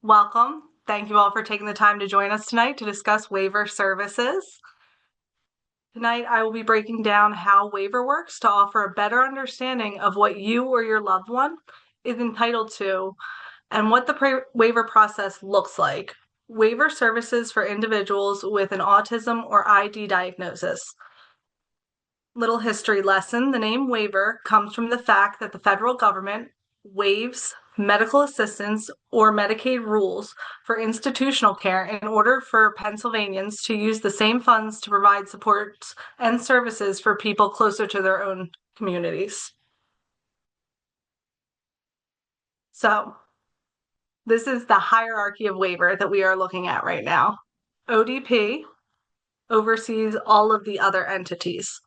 Welcome. Thank you all for taking the time to join us tonight to discuss waiver services. Tonight, I will be breaking down how waiver works to offer a better understanding of what you or your loved one is entitled to and what the waiver process looks like. Waiver services for individuals with an autism or ID diagnosis. Little history lesson. The name waiver comes from the fact that the federal government waives medical assistance or Medicaid rules for institutional care in order for Pennsylvanians to use the same funds to provide supports and services for people closer to their own communities. So, this is the hierarchy of waiver that we are looking at right now. ODP oversees all of the other entities.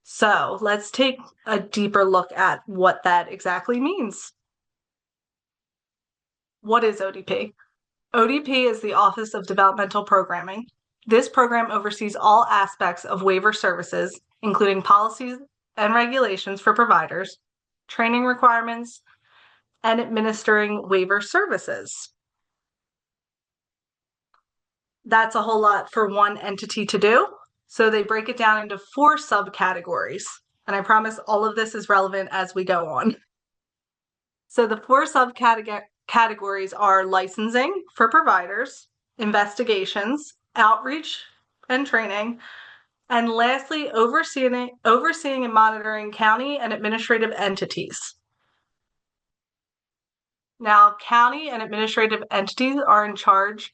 So let's take a deeper look at what that exactly means. What is ODP? ODP is the Office of Developmental Programming. This program oversees all aspects of waiver services, including policies and regulations for providers, training requirements, and administering waiver services. That's a whole lot for one entity to do. So they break it down into 4 subcategories. And I promise all of this is relevant as we go on. So the 4 subcategories are licensing for providers, investigations, outreach and training, and lastly, overseeing and monitoring county and administrative entities. Now, county and administrative entities are in charge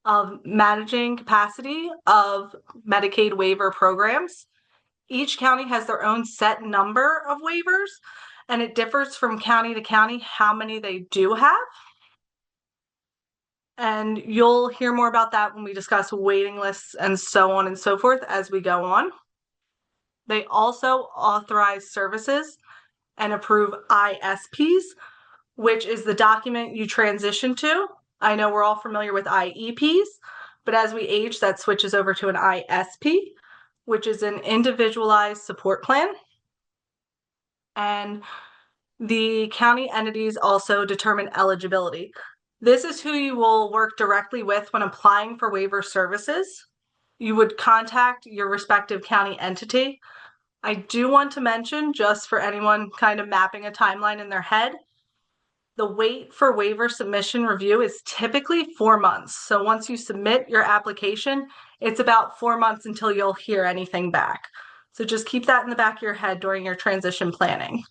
of managing capacity of Medicaid waiver programs. Each county has their own set number of waivers, and it differs from county to county how many they do have. And you'll hear more about that when we discuss waiting lists and so on and so forth as we go on. They also authorize services and approve ISPs, which is the document you transition to. I know we're all familiar with IEPs, but as we age, that switches over to an ISP, which is an individualized support plan. And the county entities also determine eligibility. This is who you will work directly with when applying for waiver services. You would contact your respective county entity. I do want to mention, just for anyone kind of mapping a timeline in their head, the wait for waiver submission review is typically 4 months. So once you submit your application, it's about 4 months until you'll hear anything back. So just keep that in the back of your head during your transition planning.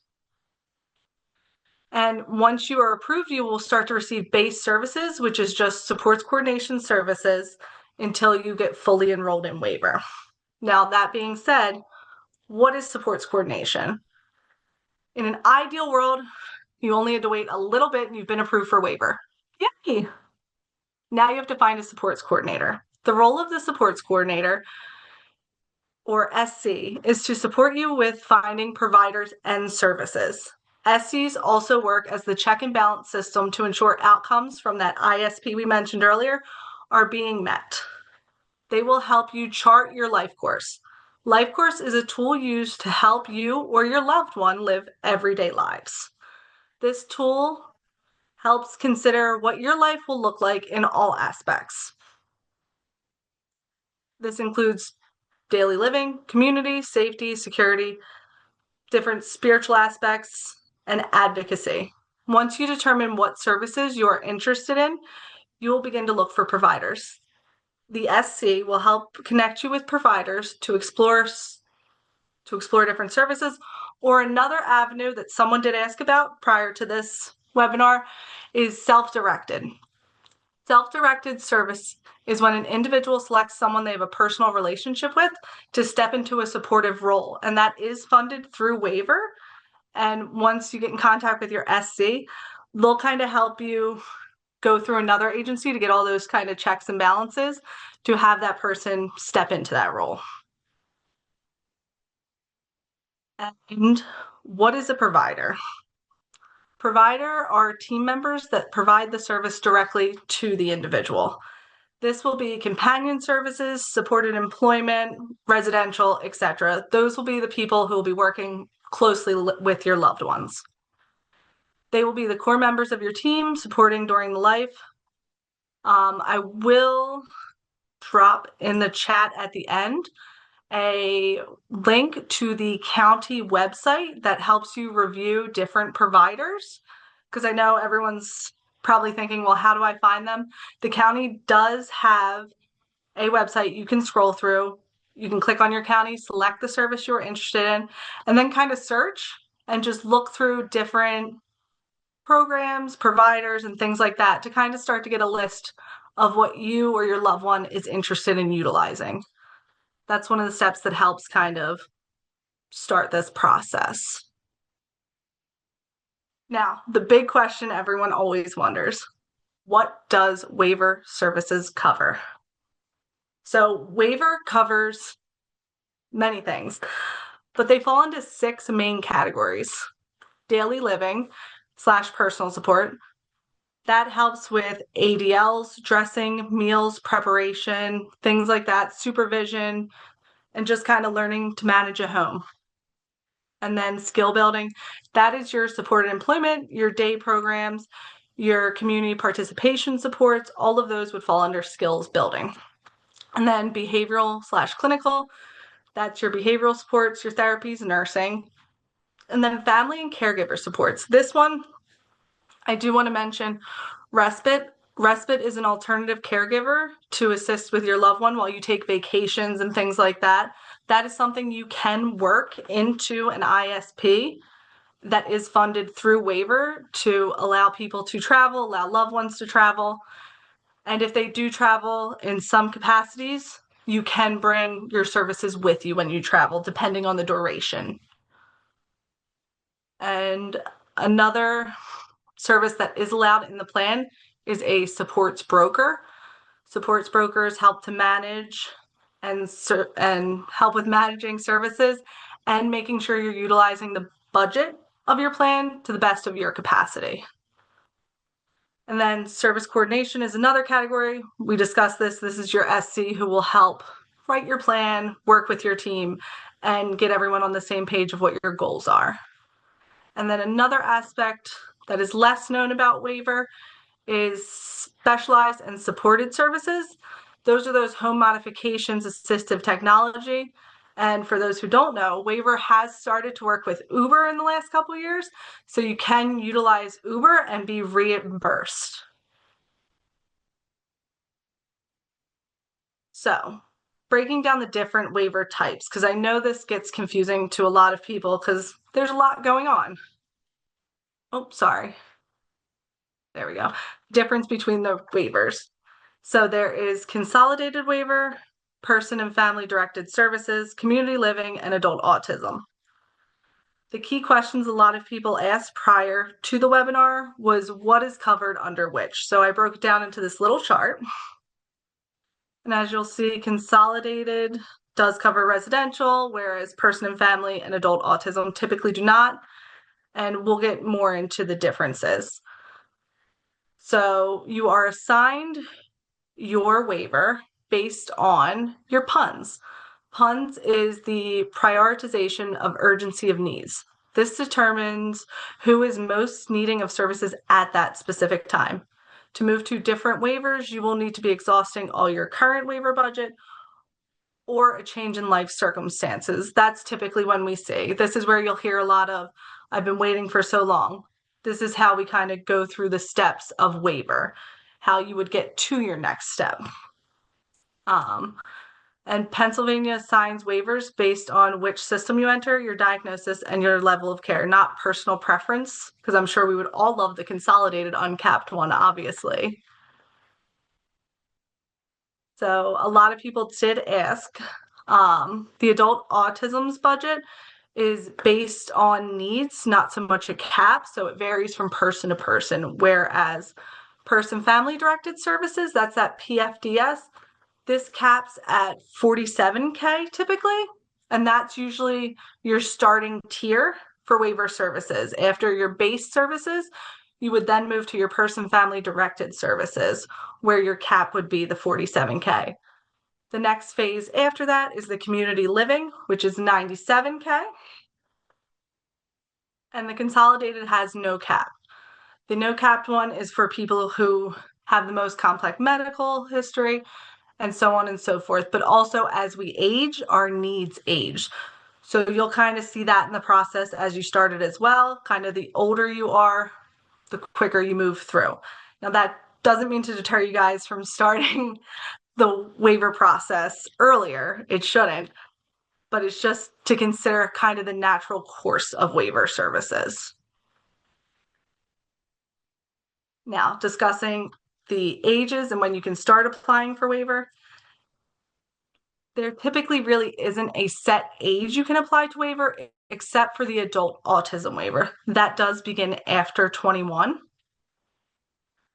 And once you are approved, you will start to receive base services, which is just supports coordination services until you get fully enrolled in waiver. Now, that being said, what is supports coordination? In an ideal world, you only had to wait a little bit and you've been approved for waiver. Yay! Now you have to find a supports coordinator. The role of the supports coordinator, or SC, is to support you with finding providers and services. SCs also work as the check and balance system to ensure outcomes from that ISP we mentioned earlier are being met. They will help you chart your life course. Life course is a tool used to help you or your loved one live everyday lives. This tool helps consider what your life will look like in all aspects. This includes daily living, community, safety, security, different spiritual aspects, and advocacy. Once you determine what services you are interested in, you will begin to look for providers. The SC will help connect you with providers to explore different services. Or another avenue that someone did ask about prior to this webinar is self-directed. Self-directed service is when an individual selects someone they have a personal relationship with to step into a supportive role, and that is funded through waiver. And once you get in contact with your SC, they'll kind of help you go through another agency to get all those kind of checks and balances to have that person step into that role. And what is a provider? Provider are team members that provide the service directly to the individual. This will be companion services, supported employment, residential, etc. Those will be the people who will be working closely with your loved ones. They will be the core members of your team, supporting during the life I will drop in the chat at the end a link to the county website that helps you review different providers. Because I know everyone's probably thinking, well, how do I find them? The county does have a website you can scroll through. You can click on your county, select the service you're interested in, and then kind of search and just look through different programs, providers, and things like that to kind of start to get a list of what you or your loved one is interested in utilizing. That's one of the steps that helps kind of start this process. Now, the big question everyone always wonders, what does waiver services cover? So waiver covers many things, but they fall into 6 main categories. Daily living / personal support. That helps with ADLs, dressing, meals, preparation, things like that, supervision, and just kind of learning to manage a home. And then skill building, that is your supported employment, your day programs, your community participation supports, all of those would fall under skills building. And then behavioral / clinical, that's your behavioral supports, your therapies, nursing. And then family and caregiver supports. This one, I do want to mention respite. Respite is an alternative caregiver to assist with your loved one while you take vacations and things like that. That is something you can work into an ISP that is funded through waiver to allow people to travel, allow loved ones to travel. And if they do travel in some capacities, you can bring your services with you when you travel, depending on the duration. And another service that is allowed in the plan is a supports broker. Supports brokers help to manage and help with managing services and making sure you're utilizing the budget of your plan to the best of your capacity. And then service coordination is another category. We discussed this. This is your SC who will help write your plan, work with your team, and get everyone on the same page of what your goals are. And then another aspect that is less known about waiver is specialized and supported services. Those are those home modifications, assistive technology. And for those who don't know, waiver has started to work with Uber in the last couple of years. So you can utilize Uber and be reimbursed. So breaking down the different waiver types, because I know this gets confusing to a lot of people because there's a lot going on. Oh, sorry. There we go. Difference between the waivers. So there is consolidated waiver, person and family directed services, community living, and adult autism. The key questions a lot of people asked prior to the webinar was what is covered under which. So I broke it down into this little chart. And as you'll see, consolidated does cover residential, whereas person and family and adult autism typically do not. And we'll get more into the differences. So you are assigned your waiver based on your PUNS. PUNS is the prioritization of urgency of needs. This determines who is most needing of services at that specific time. To move to different waivers, you will need to be exhausting all your current waiver budget or a change in life circumstances. That's typically when we see. This is where you'll hear a lot of, I've been waiting for so long. This is how we kind of go through the steps of waiver, how you would get to your next step. And Pennsylvania assigns waivers based on which system you enter, your diagnosis, and your level of care, not personal preference, because I'm sure we would all love the consolidated uncapped one, obviously. So a lot of people did ask. The adult autism's budget is based on needs, not so much a cap, so it varies from person to person, whereas person family directed services, that's at PFDS, this caps at 47K typically, and that's usually your starting tier for waiver services. After your base services, you would then move to your person family directed services, where your cap would be the 47K. The next phase after that is the community living, which is 97K. And the consolidated has no cap. The no capped one is for people who have the most complex medical history, and so on and so forth. But also, as we age, our needs age. So you'll kind of see that in the process as you started as well. Kind of the older you are, the quicker you move through. Now, that doesn't mean to deter you guys from starting the waiver process earlier. It shouldn't, but it's just to consider kind of the natural course of waiver services. Now, discussing the ages and when you can start applying for waiver. There typically really isn't a set age you can apply to waiver except for the adult autism waiver. That does begin after 21.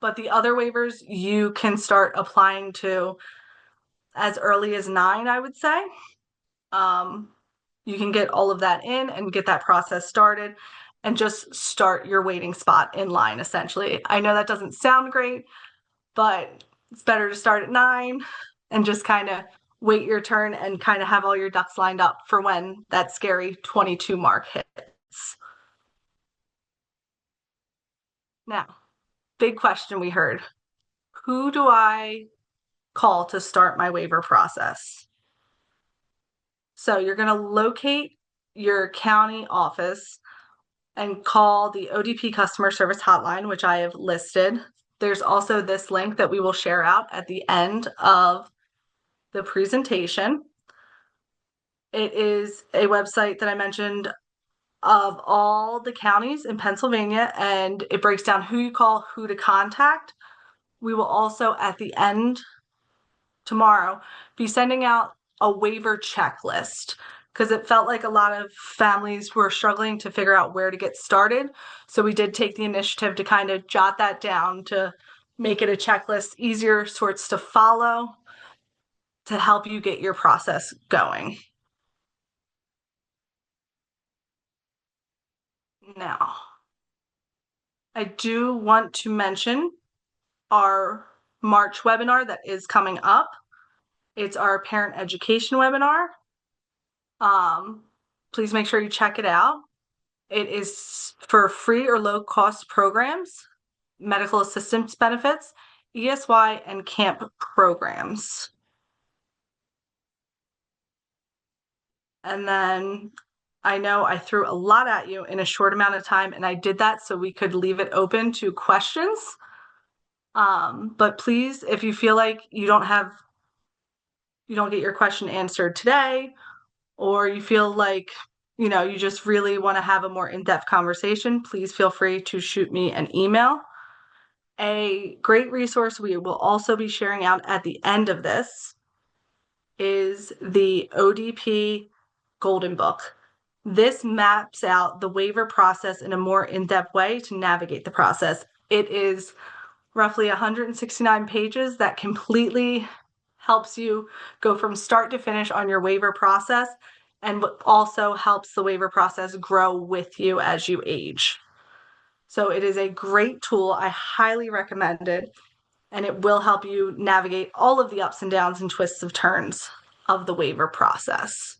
But the other waivers you can start applying to as early as 9, I would say. Um, you can get all of that in and get that process started and just start your waiting spot in line, essentially. I know that doesn't sound great, but it's better to start at 9 and just kind of wait your turn and kind of have all your ducks lined up for when that scary 22 mark hits. Now, big question we heard. Who do I call to start my waiver process? So you're going to locate your county office and call the ODP customer service hotline, which I have listed. There's also this link that we will share out at the end of the presentation. It is a website that I mentioned of all the counties in Pennsylvania, and it breaks down who you call, who to contact. We will also, at the end tomorrow, be sending out a waiver checklist because it felt like a lot of families were struggling to figure out where to get started. So we did take the initiative to kind of jot that down to make it a checklist, easier sorts to follow to help you get your process going. Now, I do want to mention our March webinar that is coming up. It's our parent education webinar. Please make sure you check it out. It is for free or low cost programs, medical assistance benefits, ESY, and camp programs. And then I know I threw a lot at you in a short amount of time, and I did that so we could leave it open to questions. But please, if you feel like you don't get your question answered today, or you feel like, you just really want to have a more in-depth conversation, please feel free to shoot me an email. A great resource we will also be sharing out at the end of this is the ODP Golden Book. This maps out the waiver process in a more in-depth way to navigate the process. It is roughly 169 pages that completely helps you go from start to finish on your waiver process, and also helps the waiver process grow with you as you age. So it is a great tool. I highly recommend it, and it will help you navigate all of the ups and downs and twists of turns of the waiver process.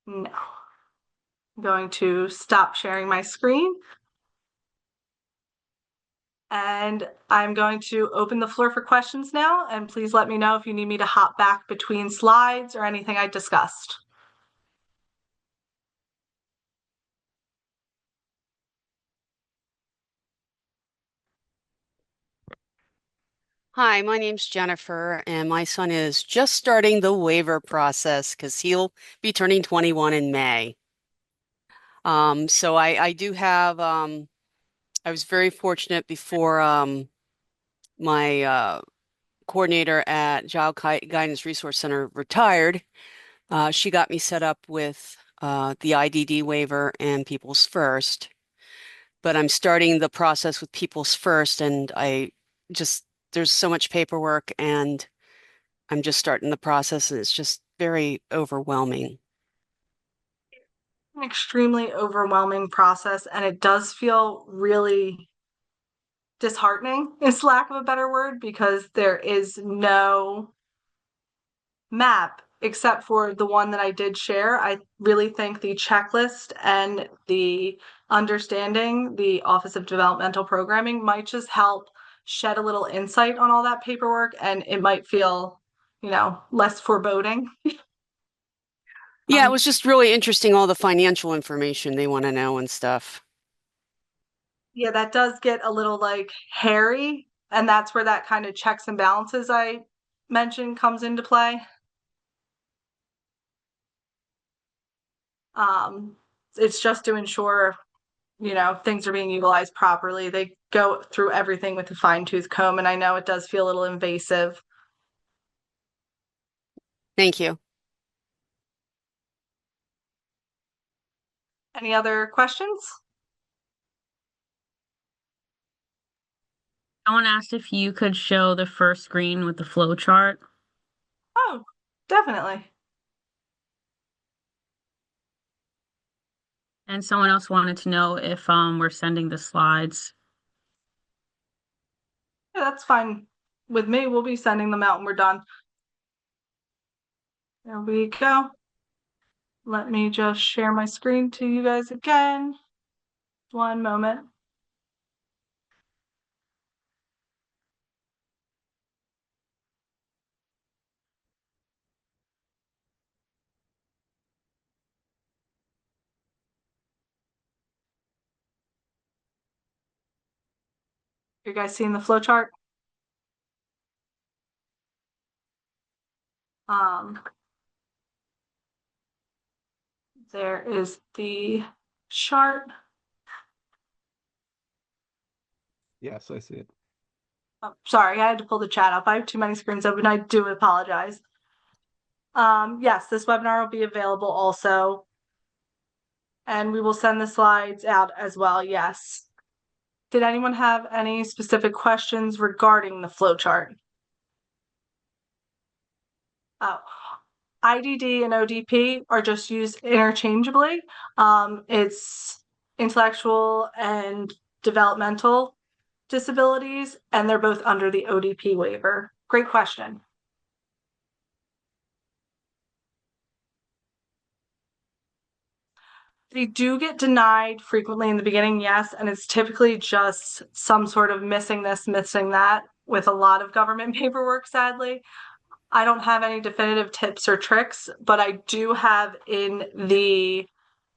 Now, I'm going to stop sharing my screen. And I'm going to open the floor for questions now, and please let me know if you need me to hop back between slides or anything I discussed. Hi, my name's Jennifer, and my son is just starting the waiver process because he'll be turning 21 in May. So I do have, I was very fortunate before my coordinator at Guidance Resource Center retired. She got me set up with the IDD waiver and People's First, but I'm starting the process with People's First, and there's so much paperwork, and I'm just starting the process, and it's just very overwhelming. An extremely overwhelming process, and it does feel really disheartening, is lack of a better word, because there is no map except for the one that I did share. I really think the checklist and the understanding the Office of Developmental Programming might just help shed a little insight on all that paperwork, and it might feel, less foreboding. Yeah, it Um, was just really interesting, all the financial information they want to know and stuff. yeah, that does get a little like hairy, and that's where that kind of checks and balances I mentioned comes into play. Um, it's just to ensure, things are being utilized properly. They go through everything with a fine-tooth comb, and I know it does feel a little invasive. Thank you. Any other questions? Someone asked if you could show the first screen with the flow chart. Oh, definitely. And someone else wanted to know if we're sending the slides. Yeah, that's fine with me. We'll be sending them out when we're done. There we go. Let me just share my screen to you guys again. One moment. You guys seeing the flow chart? Um, there is the chart. Yes, I see it. Oh, sorry, I had to pull the chat up. I have too many screens open. I do apologize. Yes, this webinar will be available also, and we will send the slides out as well. Yes. Did anyone have any specific questions regarding the flow chart? Oh, IDD and ODP are just used interchangeably. It's intellectual and developmental disabilities, and they're both under the ODP waiver. Great question. They do get denied frequently in the beginning, yes, and it's typically just some sort of missing this, missing that with a lot of government paperwork, sadly. I don't have any definitive tips or tricks, but I do have in the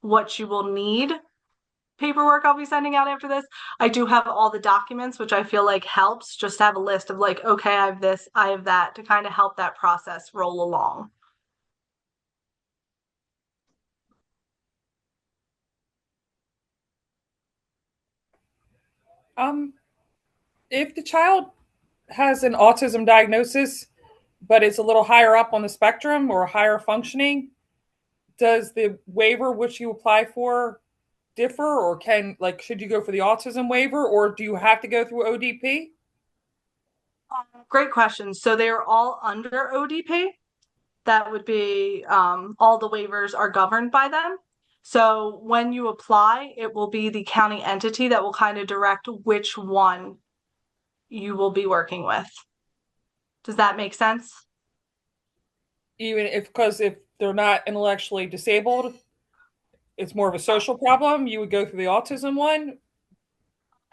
what you will need paperwork I'll be sending out after this. I do have all the documents, which I feel like helps just to have a list of like, okay, I have this, I have that to kind of help that process roll along. Um, if the child has an autism diagnosis, but it's a little higher up on the spectrum or higher functioning, does the waiver which you apply for differ, or should you go for the autism waiver, or do you have to go through ODP? Great question. So they are all under ODP. That would be all the waivers are governed by them. So when you apply, it will be the county entity that will kind of direct which one you will be working with. Does that make sense? Even if they're not intellectually disabled, it's more of a social problem, you would go through the autism one.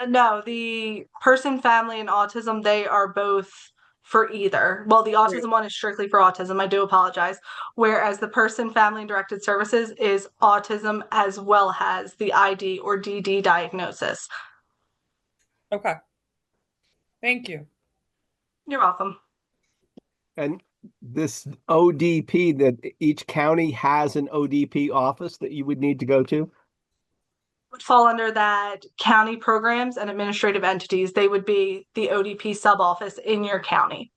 No, the person, family, and autism, they are both for either. Well, the autism one is strictly for autism. I do apologize. Whereas the person, family, and directed services is autism as well as the ID or DD diagnosis. Okay. Thank you. You're welcome. And this ODP, that each county has an ODP office that you would need to go to? Would fall under that county programs and administrative entities. They would be the ODP sub office in your county.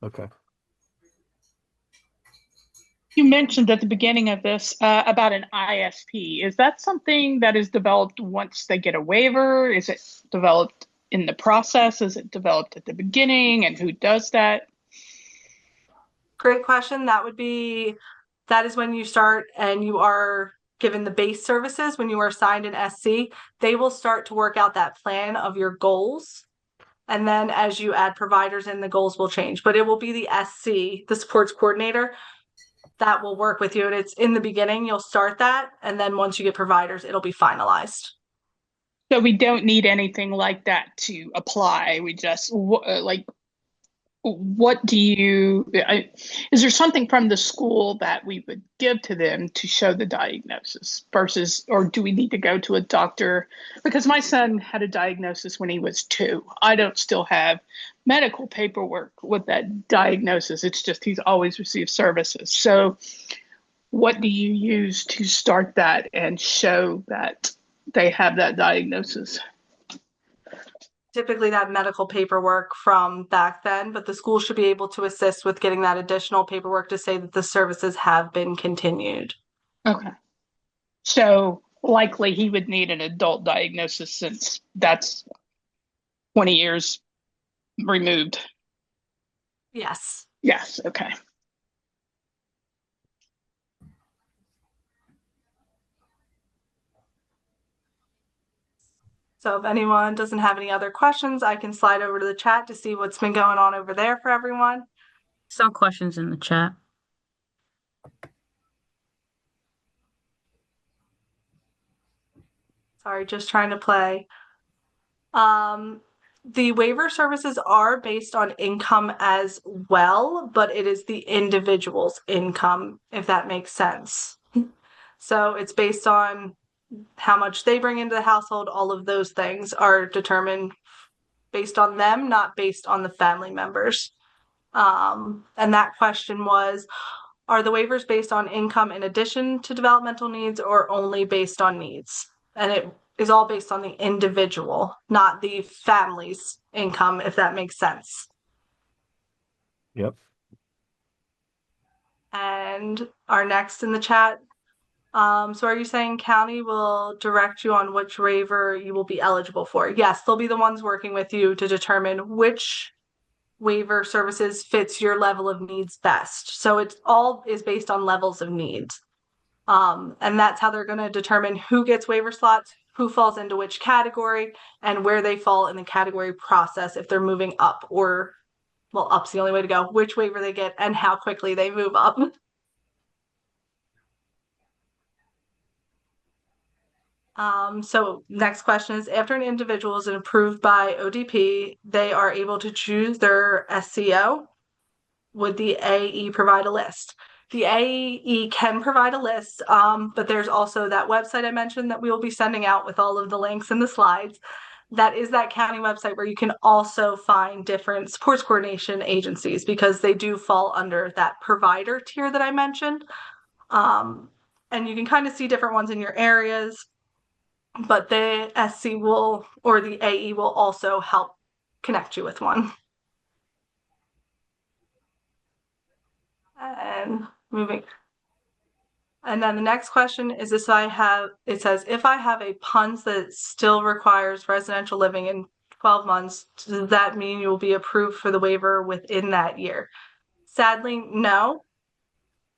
Okay. You mentioned at the beginning of this about an ISP. Is that something that is developed once they get a waiver? Is it developed in the process? Is it developed at the beginning? And who does that? Great question. That is when you start and you are given the base services. When you are assigned an SC, they will start to work out that plan of your goals. And then as you add providers in, the goals will change. But it will be the SC, the supports coordinator, that will work with you. And it's in the beginning, you'll start that. And then once you get providers, it'll be finalized. So we don't need anything like that to apply. We just like, what do you, is there something from the school that we would give to them to show the diagnosis versus, or do we need to go to a doctor? Because my son had a diagnosis when he was 2. I don't still have medical paperwork with that diagnosis. It's just he's always received services. So what do you use to start that and show that they have that diagnosis? Typically that medical paperwork from back then, but the school should be able to assist with getting that additional paperwork to say that the services have been continued. Okay. So likely he would need an adult diagnosis since that's 20 years removed. Yes. Yes. Okay. So if anyone doesn't have any other questions, I can slide over to the chat to see what's been going on over there for everyone. Some questions in the chat. Sorry, just trying to play. The waiver services are based on income as well, but it is the individual's income, if that makes sense. So it's based on how much they bring into the household. All of those things are determined based on them, not based on the family members. And that question was, are the waivers based on income in addition to developmental needs or only based on needs? And it is all based on the individual, not the family's income, if that makes sense. Yep. And our next in the chat, so are you saying county will direct you on which waiver you will be eligible for? Yes, they'll be the ones working with you to determine which waiver services fits your level of needs best. So it's all is based on levels of needs. And that's how they're going to determine who gets waiver slots, who falls into which category, and where they fall in the category process if they're moving up, or, well, up's the only way to go, which waiver they get and how quickly they move up. So next question is, after an individual is approved by ODP, they are able to choose their SCO. Would the AE provide a list? The AE can provide a list, but there's also that website I mentioned that we will be sending out with all of the links in the slides. That is that county website where you can also find different sports coordination agencies because they do fall under that provider tier that I mentioned. And you can kind of see different ones in your areas, but the SC will, or the AE will also help connect you with one. And moving. And then the next question is this, it says, if I have a PUNS that still requires residential living in 12 months, does that mean you will be approved for the waiver within that year? Sadly, no.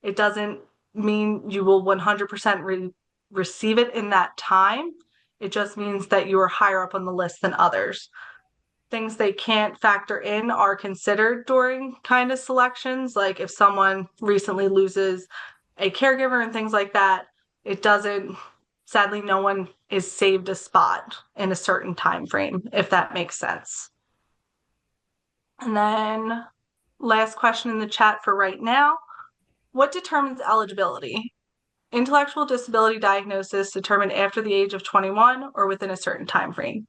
It doesn't mean you will 100% receive it in that time. It just means that you are higher up on the list than others. Things they can't factor in are considered during kind of selections, like if someone recently loses a caregiver and things like that, it doesn't, sadly, no one is saved a spot in a certain time frame, if that makes sense. And then last question in the chat for right now, what determines eligibility? Intellectual disability diagnosis determined after the age of 21 or within a certain time frame?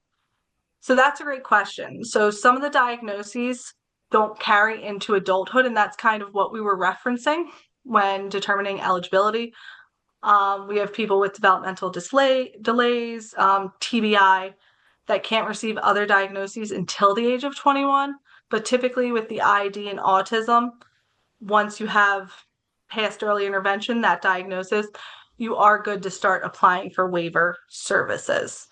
So that's a great question. So some of the diagnoses don't carry into adulthood, and that's kind of what we were referencing when determining eligibility. We have people with developmental delays, TBI, that can't receive other diagnoses until the age of 21. But typically with the ID and autism, once you have passed early intervention, that diagnosis, you are good to start applying for waiver services.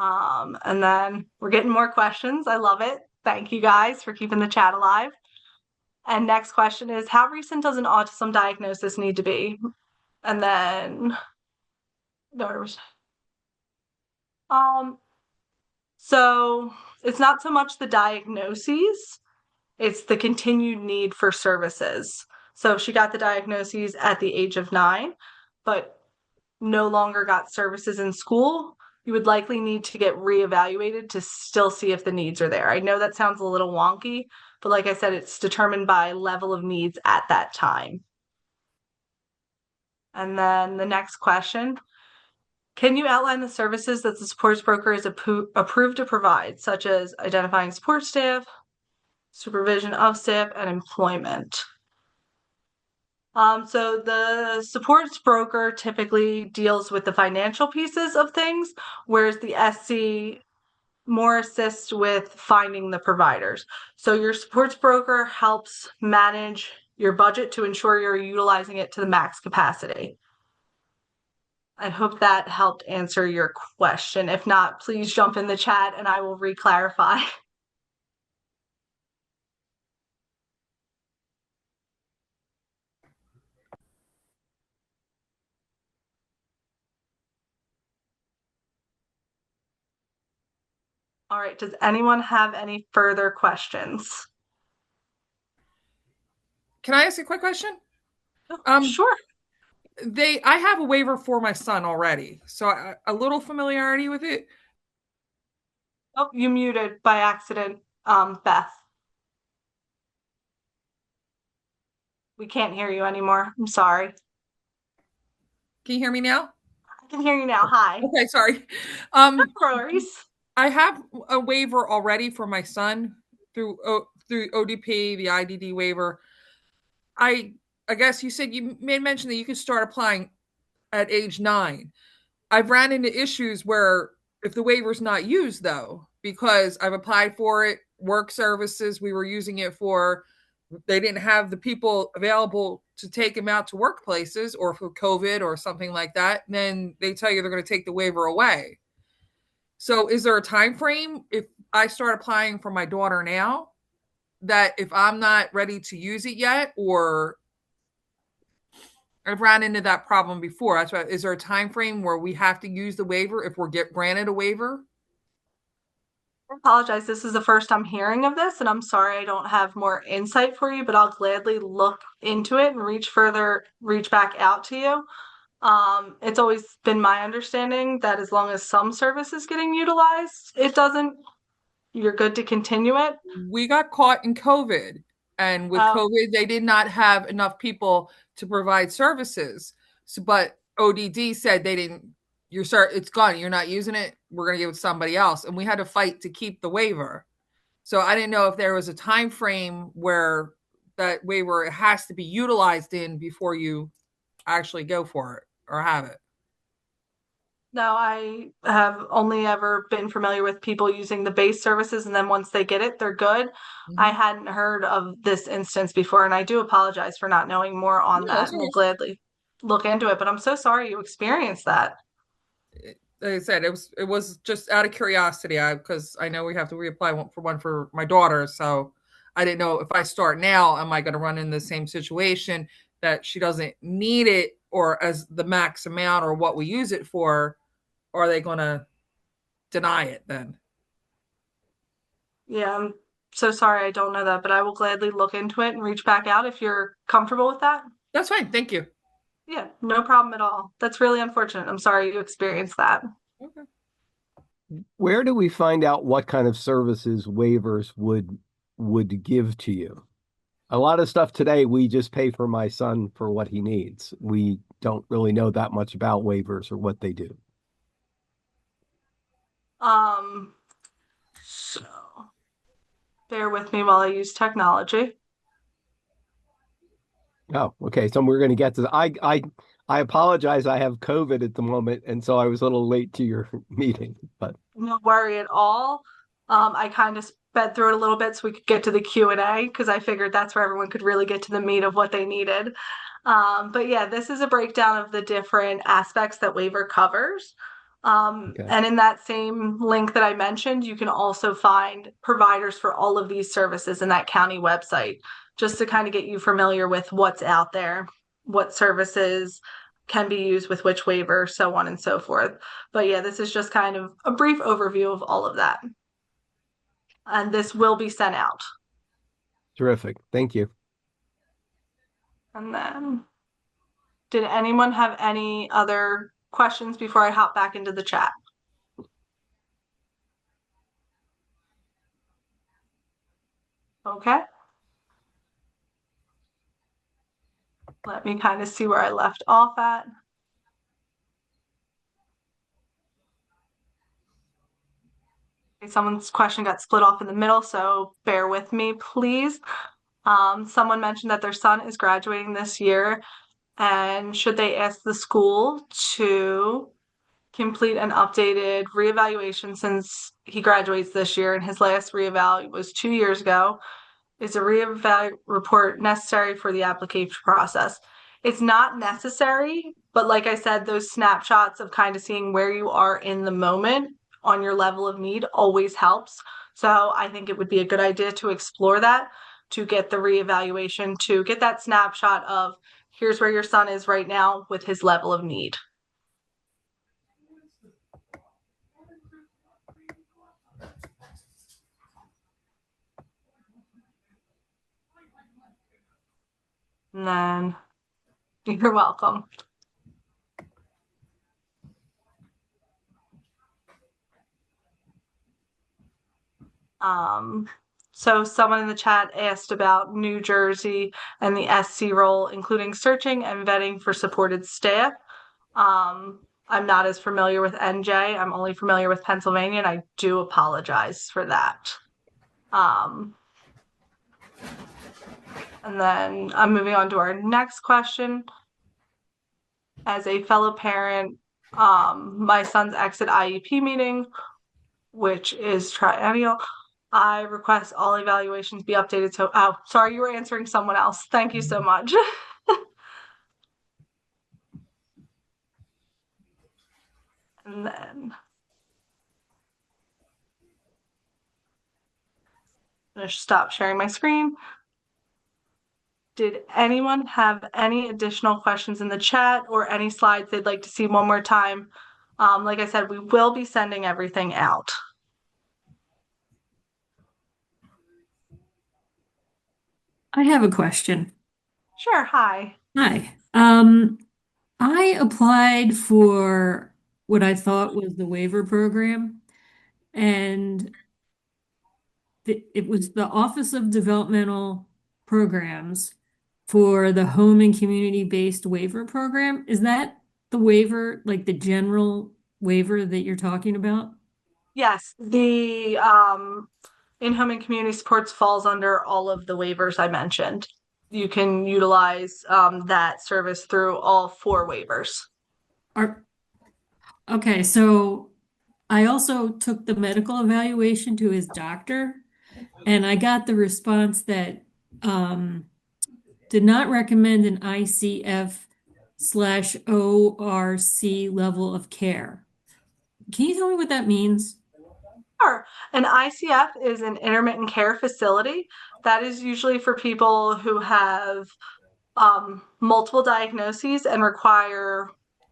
And then we're getting more questions. I love it. Thank you guys for keeping the chat alive. And next question is, how recent does an autism diagnosis need to be? And then there's, So it's not so much the diagnoses, it's the continued need for services. So she got the diagnoses at the age of 9, but no longer got services in school. You would likely need to get reevaluated to still see if the needs are there. I know that sounds a little wonky, but like I said, it's determined by level of needs at that time. And then the next question, can you outline the services that the supports broker is approved to provide, such as identifying support staff, supervision of staff, and employment? So the supports broker typically deals with the financial pieces of things, whereas the SC more assists with finding the providers. So your supports broker helps manage your budget to ensure you're utilizing it to the max capacity. I hope that helped answer your question. If not, please jump in the chat and I will re-clarify. All right, does anyone have any further questions? Can I ask a quick question? Sure. I have a waiver for my son already, so a little familiarity with it. Oh, you muted by accident, Beth. We can't hear you anymore. I'm sorry. Can you hear me now? I can hear you now. Hi. Okay, sorry. No worries. I have a waiver already for my son through ODP, the IDD waiver. I guess you said you made mention that you could start applying at age 9. I've ran into issues where if the waiver's not used though, because I've applied for it, work services we were using it for, they didn't have the people available to take him out to workplaces or for COVID or something like that, then they tell you they're going to take the waiver away. So is there a time frame if I start applying for my daughter now that if I'm not ready to use it yet, or I've ran into that problem before. That's why, is there a time frame where we have to use the waiver if we're granted a waiver? I apologize. This is the first I'm hearing of this, and I'm sorry I don't have more insight for you, but I'll gladly look into it and reach back out to you. It's always been my understanding that as long as some service is getting utilized, you're good to continue it. We got caught in COVID, and with COVID, they did not have enough people to provide services. So, but ODD said they didn't. It's gone. You're not using it. We're going to give it to somebody else, and we had to fight to keep the waiver. So I didn't know if there was a time frame where that waiver has to be utilized in before you actually go for it or have it. No, I have only ever been familiar with people using the base services, and then once they get it, they're good. I hadn't heard of this instance before, and I do apologize for not knowing more on that. We'll gladly look into it, but I'm so sorry you experienced that. Like I said, it was just out of curiosity, because I know we have to reapply one for my daughter, so I didn't know if I start now, am I going to run in the same situation that she doesn't need it or as the max amount or what we use it for? Or are they going to deny it then? Yeah, I'm so sorry I don't know that, but I will gladly look into it and reach back out if you're comfortable with that. That's fine. Thank you. Yeah, no problem at all. That's really unfortunate. I'm sorry you experienced that. Okay. Where do we find out what kind of services waivers would give to you? A lot of stuff today, we just pay for my son for what he needs. We don't really know that much about waivers or what they do. So bear with me while I use technology. Oh, okay. So we're going to get to I apologize. I have COVID at the moment, and so I was a little late to your meeting, but no worry at all. I kind of sped through it a little bit so we could get to the Q&A because I figured that's where everyone could really get to the meat of what they needed. But yeah, this is a breakdown of the different aspects that waiver covers. okay. And in that same link that I mentioned, you can also find providers for all of these services in that county website, just to kind of get you familiar with what's out there, what services can be used with which waiver, so on and so forth. But yeah, this is just kind of a brief overview of all of that. And this will be sent out. Terrific. Thank you. And then, did anyone have any other questions before I hop back into the chat? Okay. Let me kind of see where I left off at. Okay, someone's question got split off in the middle, so bear with me, please. Someone mentioned that their son is graduating this year, and should they ask the school to complete an updated reevaluation since he graduates this year and his last reeval was 2 years ago? Is a reeval report necessary for the application process? It's not necessary, but like I said, those snapshots of kind of seeing where you are in the moment on your level of need always helps. So I think it would be a good idea to explore that, to get the reevaluation, to get that snapshot of here's where your son is right now with his level of need. And then you're welcome. So someone in the chat asked about New Jersey and the SC role, including searching and vetting for supported staff. I'm not as familiar with NJ. I'm only familiar with Pennsylvania, and I do apologize for that. And then I'm moving on to our next question. As a fellow parent, my son's exit IEP meeting, which is triennial, I request all evaluations be updated. So, oh, sorry, you were answering someone else. Thank you so much. And then I'm gonna stop sharing my screen. Did anyone have any additional questions in the chat or any slides they'd like to see one more time? Like I said, we will be sending everything out. I have a question. Sure, hi. Hi. I applied for what I thought was the waiver program, and it was the Office of Developmental Programs for the Home and Community-Based Waiver Program. Is that the waiver, like the general waiver that you're talking about? Yes, the in-home and community supports falls under all of the waivers I mentioned. You can utilize that service through all 4 waivers. Okay, so I also took the medical evaluation to his doctor, and I got the response that did not recommend an ICF/ORC level of care. Can you tell me what that means? Sure. An ICF is an intermittent care facility. That is usually for people who have multiple diagnoses and require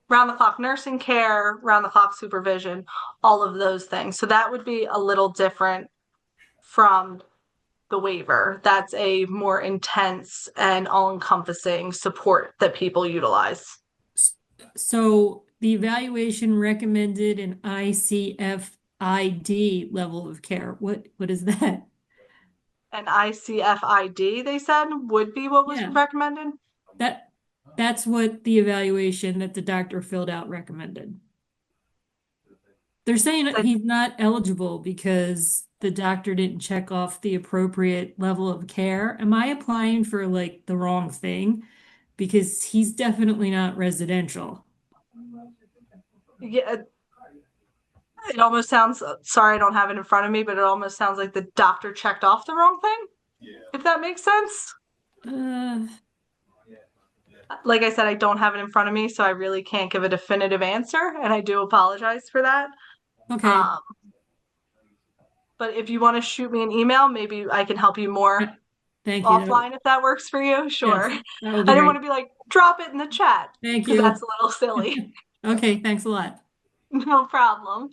round-the-clock nursing care, round-the-clock supervision, all of those things. So that would be a little different from the waiver. That's a more intense and all-encompassing support that people utilize. So the evaluation recommended an ICFID level of care. What is that? An ICFID, they said, would be what was Yeah. recommended. That's what the evaluation that the doctor filled out recommended. They're saying he's not eligible because the doctor didn't check off the appropriate level of care. Am I applying for like the wrong thing? Because he's definitely not residential. Yeah, it almost sounds, sorry, I don't have it in front of me, but it almost sounds like the doctor checked off the wrong thing. Yeah. If that makes sense. Like I said, I don't have it in front of me, so I really can't give a definitive answer, and I do apologize for that. Okay. But if you want to shoot me an email, maybe I can help you more. Thank you. offline if that works for you. Sure. Yes, that would I be didn't great. want to be like, drop it in the chat Thank because you. that's a little silly. Okay, thanks a lot. No problem.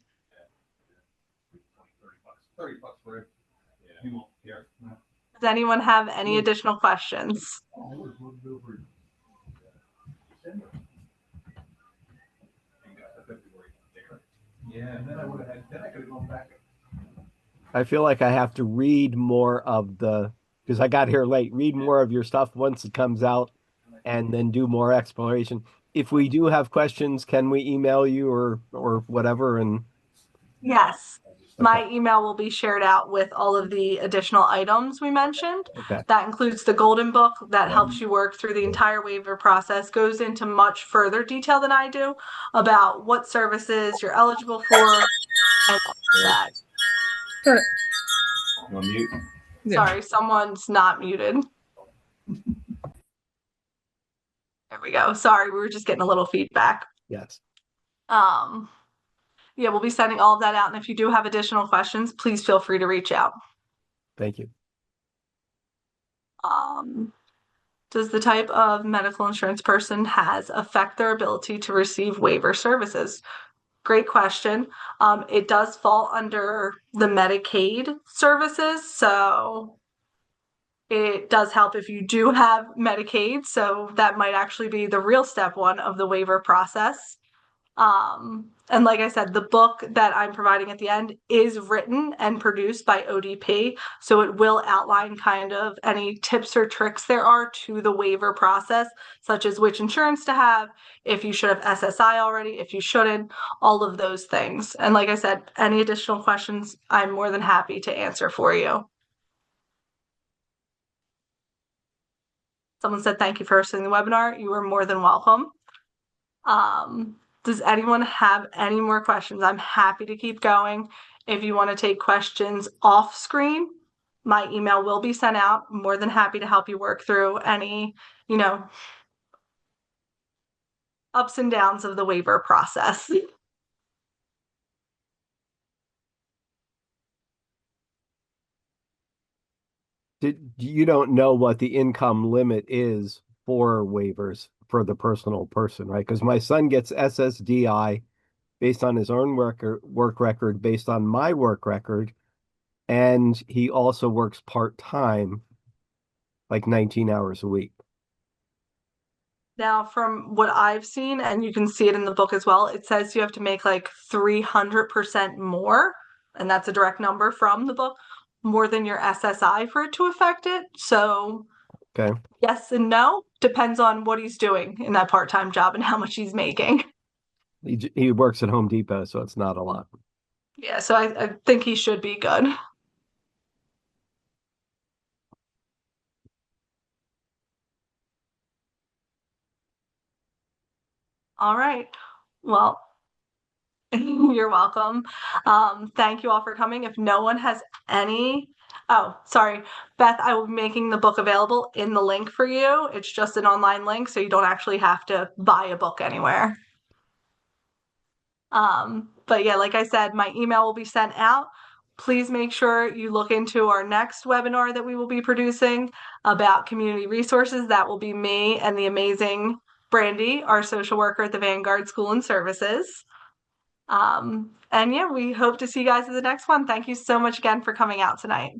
Does anyone have any additional questions? I feel like I have to read more of because I got here late, read more of your stuff once it comes out and then do more exploration. If we do have questions, can we email you or whatever? And Yes. My okay. email will be shared out with all of the additional items we mentioned. Okay. That includes the golden book that helps you work through the entire waiver process, goes into much further detail than I do about what services you're eligible for and that. Turn it. You on mute? Yeah. Sorry, someone's not muted. There we go. Sorry, we were just getting a little feedback. Yes. Yeah, we'll be sending all of that out. And if you do have additional questions, please feel free to reach out. Thank you. Does the type of medical insurance person has affect their ability to receive waiver services? Great question. It does fall under the Medicaid services, so it does help if you do have Medicaid. So that might actually be the real step one of the waiver process. And like I said, the book that I'm providing at the end is written and produced by ODP. So it will outline kind of any tips or tricks there are to the waiver process, such as which insurance to have, if you should have SSI already, if you shouldn't, all of those things. And like I said, any additional questions, I'm more than happy to answer for you. Someone said, thank you for hosting the webinar. You are more than welcome. Does anyone have any more questions? I'm happy to keep going. If you want to take questions off screen, my email will be sent out. I'm more than happy to help you work through any, ups and downs of the waiver process. You don't know what the income limit is for waivers for the personal person, right? Because my son gets SSDI based on his own work record, based on my work record, and he also works part-time, like 19 hours a week. Now, from what I've seen, and you can see it in the book as well, it says you have to make like 300% more, and that's a direct number from the book, more than your SSI for it to affect it. So Okay. yes and no, depends on what he's doing in that part-time job and how much he's making. He works at Home Depot, so it's not a lot. Yeah, so I think he should be good. All right. Well, you're welcome. Thank you all for coming. If no one has any, oh, sorry, Beth, I will be making the book available in the link for you. It's just an online link, so you don't actually have to buy a book anywhere. But yeah, like I said, my email will be sent out. Please make sure you look into our next webinar that we will be producing about community resources. That will be me and the amazing Brandy, our social worker at the Vanguard School and Services. And yeah, we hope to see you guys at the next one. Thank you so much again for coming out tonight.